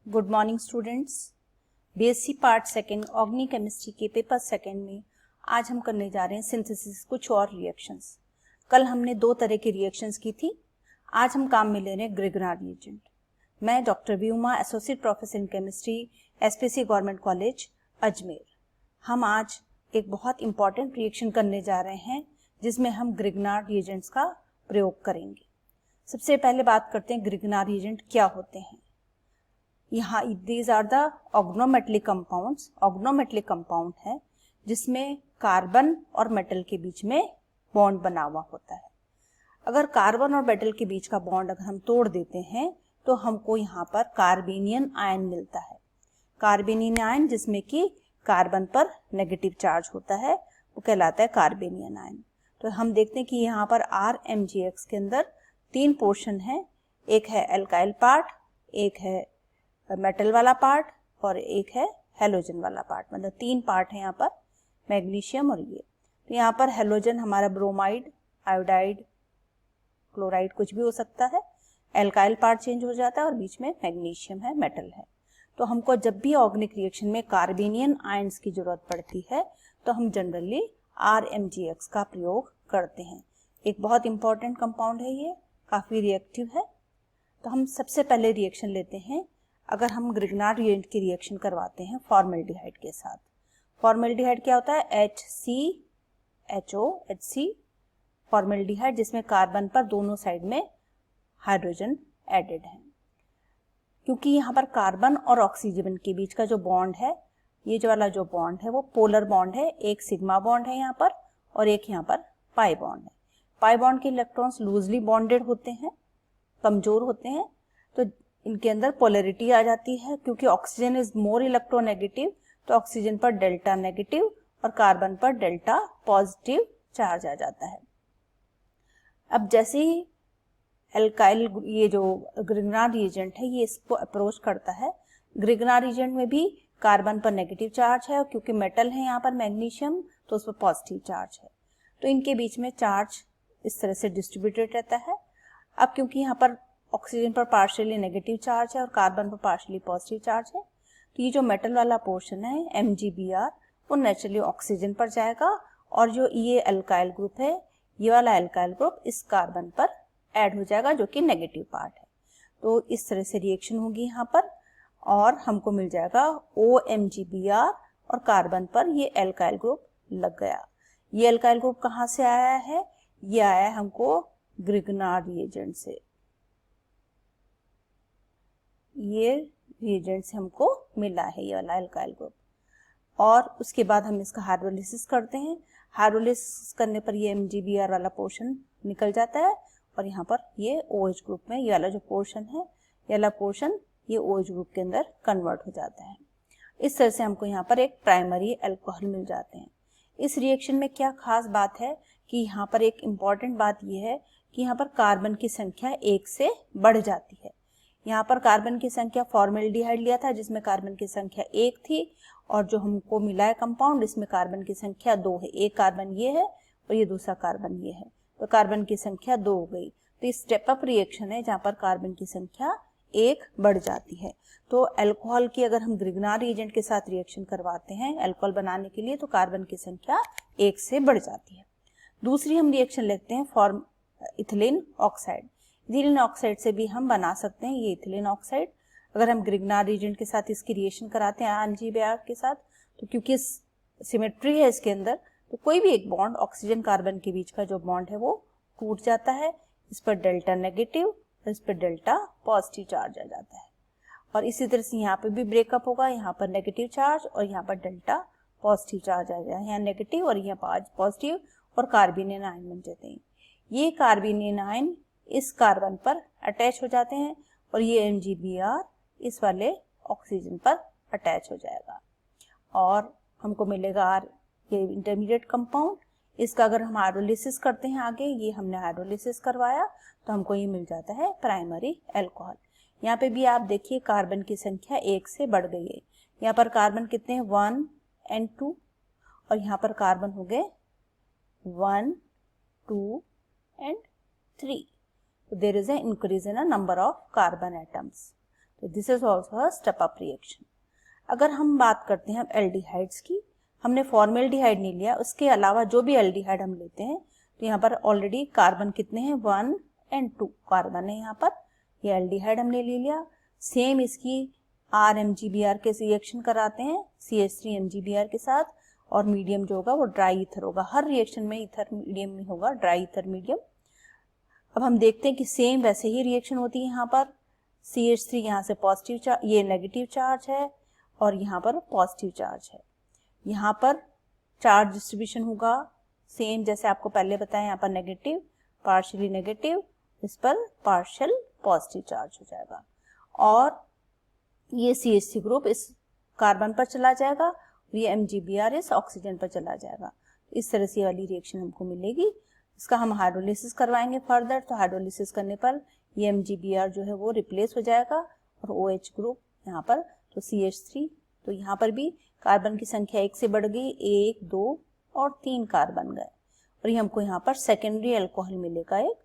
Good morning students. BSc part second organic chemistry के paper second में आज हम करने जा रहे हैं सिंथेसिस कुछ और रिएक्शंस। कल हमने दो तरह की रिएक्शंस की थी, आज हम काम में ले रहे हैं ग्रिगनार रिएजेंट। मैं doctor V Uma, associate professor in chemistry, SPC government college Ajmer. हम आज एक बहुत इंपॉर्टेंट रिएक्शन करने जा रहे हैं जिसमें हम ग्रिगनार रिएजेंट्स का प्रयोग करेंगे। सबसे पहले बात करते हैं ग्रिगनार रिएजेंट क्या होते हैं। यहाँ these are the organometallic compounds. Organometallic compound है जिसमें कार्बन और मेटल के बीच में बॉन्ड बना हुआ होता है। अगर कार्बन और मेटल के बीच का बॉन्ड अगर हम तोड़ देते हैं तो हमको यहाँ पर कार्बेनियन आयन मिलता है। कार्बेनियन आयन जिसमें कि कार्बन पर नेगेटिव चार्ज होता है वो कहलाता है कार्बेनियन आयन। तो हम देखते हैं कि यहाँ पर RMgx के अंदर तीन पोर्शन है, एक है एल्काइल पार्ट, एक है मेटल वाला पार्ट और एक है हेलोजन वाला पार्ट। मतलब तीन पार्ट है यहाँ पर, मैग्नीशियम और ये। तो यहाँ पर हेलोजन हमारा ब्रोमाइड, आयोडाइड, क्लोराइड कुछ भी हो सकता है। एल्काइल पार्ट चेंज हो जाता है और बीच में मैग्नीशियम है, मेटल है। तो हमको जब भी ऑर्गेनिक रिएक्शन में कार्बेनियन आयंस की जरूरत पड़ती है तो हम जनरली RMgx का प्रयोग करते हैं। एक बहुत इंपॉर्टेंट कंपाउंड है, ये काफी रिएक्टिव है। तो हम सबसे पहले रिएक्शन लेते हैं। अगर हम ग्रिगनार रिएजेंट की रिएक्शन करवाते हैं फॉर्मेल्डिहाइड के साथ। फॉर्मेल्डिहाइड क्या होता है? HC फॉर्मेल्डिहाइड, जिसमें कार्बन पर दोनों साइड में हाइड्रोजन एडेड है। क्योंकि यहाँ पर कार्बन और ऑक्सीजन के बीच का जो बॉन्ड है, ये जो वाला जो बॉन्ड है वो पोलर बॉन्ड है। एक सिग्मा बॉन्ड है यहाँ पर और एक यहाँ पर पाई बॉन्ड है। पाई बॉन्ड के इलेक्ट्रॉन्स लूजली बॉन्डेड होते हैं, कमजोर होते हैं, तो इनके अंदर पोलैरिटी आ जाती है। क्योंकि ऑक्सीजन इज मोर इलेक्ट्रोनेगेटिव तो ऑक्सीजन पर डेल्टा नेगेटिव और कार्बन पर डेल्टा पॉजिटिव चार्ज आ जाता है। अब जैसे ही एल्काइल, ये जो ग्रिगनार रिएजेंट है ये इसको अप्रोच करता है। ग्रिगनार रिएजेंट में भी कार्बन पर नेगेटिव चार्ज है और क्योंकि मेटल है यहाँ पर मैग्नीशियम तो उस पर पॉजिटिव चार्ज है। तो इनके बीच में चार्ज इस तरह से डिस्ट्रीब्यूटेड रहता है। अब क्योंकि यहाँ पर ऑक्सीजन पर पार्शियली नेगेटिव चार्ज है और कार्बन पर पार्शियली पॉजिटिव चार्ज है, तो ये जो मेटल वाला पोर्शन है MgBr वो नेचुरली ऑक्सीजन पर जाएगा और जो ये एल्काइल ग्रुप है, ये वाला एल्काइल ग्रुप इस कार्बन पर ऐड हो जाएगा जो कि नेगेटिव पार्ट है। तो इस तरह से रिएक्शन होगी यहाँ पर और हमको मिल जाएगा OMgBr और कार्बन पर ये एल्काइल ग्रुप लग गया। ये एल्काइल ग्रुप कहाँ से आया है? ये आया है हमको ग्रिगनार रिएजेंट से। ये रिएजेंट से हमको मिला है ये वाला एल्काइल ग्रुप। और उसके बाद हम इसका हाइड्रोलिसिस करते हैं। हाइड्रोलिसिस करने पर ये MgBr वाला पोर्शन निकल जाता है और यहाँ पर ये OH ग्रुप में ये वाला जो पोर्शन है, ये वाला पोर्शन ये OH ग्रुप के अंदर कन्वर्ट हो जाता है। इस तरह से हमको यहाँ पर एक प्राइमरी अल्कोहल मिल जाते हैं। इस रिएक्शन में क्या खास बात है कि यहाँ पर एक इम्पॉर्टेंट बात यह है कि यहाँ पर कार्बन की संख्या 1 से बढ़ जाती है। यहाँ पर कार्बन की संख्या, फॉर्मेल्डिहाइड लिया था जिसमें कार्बन की संख्या 1 थी और जो हमको मिला है कंपाउंड इसमें कार्बन की संख्या 2 है। एक कार्बन ये है और ये दूसरा कार्बन ये है, तो कार्बन की संख्या 2 हो गई। तो ये स्टेप अप रिएक्शन है जहाँ पर कार्बन की संख्या 1 बढ़ जाती है। तो अल्कोहल की अगर हम ग्रिगनार रिएजेंट के साथ रिएक्शन करवाते हैं अल्कोहल बनाने के लिए तो कार्बन की संख्या 1 से बढ़ जाती है। दूसरी हम रिएक्शन लेते हैं इथिलीन ऑक्साइड। इथिलीन ऑक्साइड से भी हम बना सकते हैं ये इथिलीन ऑक्साइड। अगर हम ग्रिगनार रिएजेंट के साथ इसकी रिएक्शन कराते हैं RMgBr के साथ तो क्योंकि सिमेट्री है इसके अंदर तो कोई भी एक बॉन्ड, ऑक्सीजन कार्बन के बीच का जो बॉन्ड है वो टूट जाता है। इस पर डेल्टा नेगेटिव और इस पर डेल्टा पॉजिटिव चार्ज आ जाता है। और इसी तरह से यहाँ पे भी ब्रेकअप होगा, यहाँ पर नेगेटिव चार्ज और यहाँ पर डेल्टा पॉजिटिव चार्ज आ जाएगा। यहाँ नेगेटिव और यहाँ पॉजिटिव और कार्बेनियन आयन बन जाते हैं। ये कार्बेनियन आयन इस कार्बन पर अटैच हो जाते हैं और ये MgBr इस वाले ऑक्सीजन पर अटैच हो जाएगा और हमको मिलेगा ये इंटरमीडिएट कंपाउंड। इसका अगर हम हाइड्रोलिसिस करते हैं आगे, ये हमने हाइड्रोलिसिस करवाया तो हमको ये मिल जाता है प्राइमरी अल्कोहल। यहाँ पे भी आप देखिए कार्बन की संख्या 1 से बढ़ गई है। यहाँ पर कार्बन कितने हैं? 1 और 2 और यहाँ पर कार्बन हो गए 1, 2 and 3। There is a increase in a number of carbon atoms. तो this is also a step up reaction. अगर हम बात करते हैं एल्डिहाइड्स की, हमने फॉर्मेल्डिहाइड नहीं लिया, उसके अलावा जो भी एल्डिहाइड हम लेते हैं तो यहाँ पर ऑलरेडी कार्बन कितने हैं, 1 और 2 कार्बन है यहाँ पर, ये एल्डिहाइड हमने ले लिया। सेम इसकी RMGBr के रिएक्शन कराते हैं CH3MgBr के साथ, और मीडियम जो होगा वो ड्राई ईथर होगा। हर रिएक्शन में ईथर मीडियम में होगा, ड्राई ईथर मीडियम। अब हम देखते हैं कि सेम वैसे ही रिएक्शन होती है। यहाँ पर CH3 यहाँ से पॉजिटिव चार्ज, ये नेगेटिव चार्ज है और यहाँ पर पॉजिटिव चार्ज है। यहाँ पर चार्ज डिस्ट्रीब्यूशन होगा सेम जैसे आपको पहले बताया, यहाँ पर नेगेटिव, पार्शियली नेगेटिव, इस पर पार्शियल पॉजिटिव चार्ज हो जाएगा। और ये CH3 ग्रुप इस कार्बन पर चला जाएगा और ये MgBr इस ऑक्सीजन पर चला जाएगा। इस तरह से वाली रिएक्शन हमको मिलेगी। इसका हम हाइड्रोलिसिस करवाएंगे फर्दर, तो हाइड्रोलिसिस करने पर ये MgBr जो है वो रिप्लेस हो जाएगा और OH ग्रुप यहाँ पर, तो CH3, तो यहाँ पर भी कार्बन की संख्या 1 से बढ़ गई, 1, 2 और 3 कार्बन गए और ये हमको यहाँ पर सेकेंडरी अल्कोहल मिलेगा एक।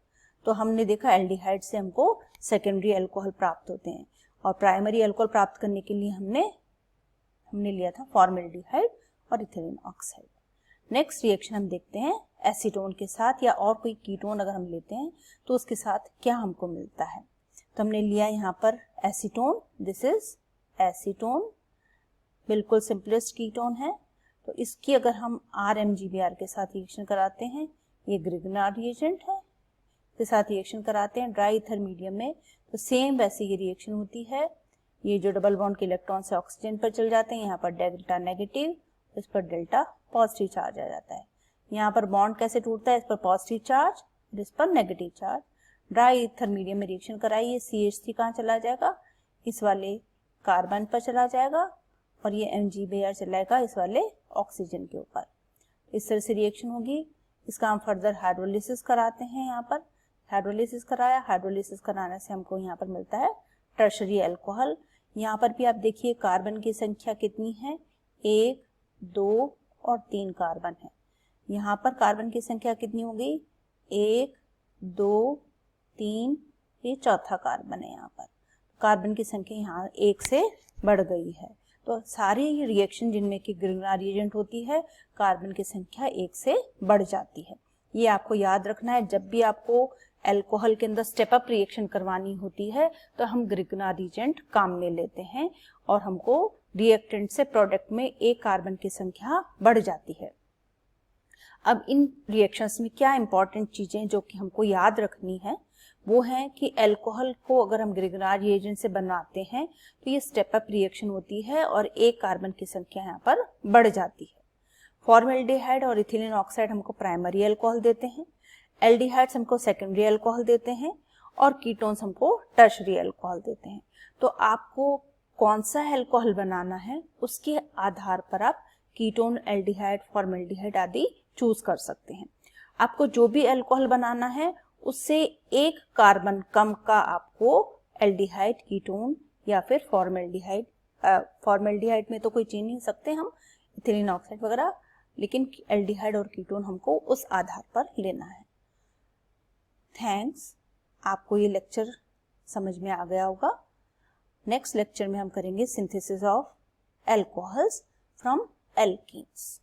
तो हमने देखा एल्डिहाइड से हमको सेकेंडरी अल्कोहल प्राप्त होते हैं और प्राइमरी अल्कोहल प्राप्त करने के लिए हमने लिया था फॉर्मेल्डिहाइड और इथिलीन ऑक्साइड। नेक्स्ट रिएक्शन हम देखते हैं एसीटोन के साथ, या और कोई कीटोन अगर हम लेते हैं तो उसके साथ क्या हमको मिलता है। तो हमने लिया यहाँ पर एसीटोन, दिस इज एसीटोन, बिल्कुल सिंपलेस्ट कीटोन है। तो इसकी अगर हम RMGBr के साथ रिएक्शन कराते हैं, ये ग्रिग्नार रिएजेंट है, के साथ रिएक्शन कराते हैं ड्राई ईथर मीडियम में, तो सेम वैसे ये रिएक्शन होती है। ये जो डबल बॉन्ड के इलेक्ट्रॉन से ऑक्सीजन पर चल जाते हैं, यहाँ पर डेल्टा नेगेटिव, इस पर डेल्टा पॉजिटिव चार्ज आ जाता है। यहाँ पर बॉन्ड कैसे टूटता है, इस पर पॉजिटिव चार्ज और इस पर negative charge. Dry ether medium में रिएक्शन कराइए, CH3 कहाँ चला जाएगा, इस वाले कार्बन पर चला जाएगा और ये MgBr चलाएगा इस वाले ऑक्सीजन के ऊपर। इस तरह से रिएक्शन होगी। इसका हम फर्दर हाइड्रोलिसिस कराते हैं। यहाँ पर हाइड्रोलिसिस कराया, हाइड्रोलिसिस कराने से हमको यहाँ पर मिलता है टर्शरी अल्कोहल। यहाँ पर भी आप देखिए कार्बन की संख्या कितनी है, 1, 2 और 3 कार्बन है। यहाँ पर कार्बन की संख्या कितनी हो गई, 1, 2, 3, ये चौथा कार्बन है। यहाँ पर कार्बन की संख्या यहाँ 1 से बढ़ गई है। तो सारी रिएक्शन जिनमें कि ग्रिग्नार रिएजेंट होती है, कार्बन की संख्या 1 से बढ़ जाती है। ये आपको याद रखना है, जब भी आपको अल्कोहल के अंदर स्टेप अप रिएक्शन करवानी होती है तो हम ग्रिग्नार रिएजेंट काम में लेते हैं और हमको रिएक्टेंट से प्रोडक्ट में एक कार्बन की संख्या बढ़ जाती है। अब इन रिएक्शंस में क्या इंपॉर्टेंट चीजें जो कि हमको याद रखनी है, वो है कि अल्कोहल को अगर हम ग्रिग्नार रिएजेंट से बनाते हैं तो ये स्टेप अप रिएक्शन होती है और एक कार्बन की संख्या यहाँ पर बढ़ जाती है। फॉर्मेल्डिहाइड और इथिलीन ऑक्साइड हमको प्राइमरी अल्कोहल देते हैं, एल्डिहाइड्स हमको सेकेंडरी अल्कोहल देते हैं और कीटोन्स हमको टर्शरी अल्कोहल देते हैं। तो आपको कौन सा अल्कोहल बनाना है उसके आधार पर आप कीटोन, एल्डिहाइड, फॉर्मेल्डिहाइड आदि चूज कर सकते हैं। आपको जो भी अल्कोहल बनाना है उससे एक कार्बन कम का आपको एल्डिहाइड, कीटोन या फिर फॉर्मेल्डिहाइड, फॉर्मेल्डिहाइड में तो कोई चीज नहीं सकते हम, इथिलीन ऑक्साइड वगैरह, लेकिन एल्डिहाइड और कीटोन हमको उस आधार पर लेना है। थैंक्स, आपको ये लेक्चर समझ में आ गया होगा। नेक्स्ट लेक्चर में हम करेंगे synthesis of alcohols from alkenes.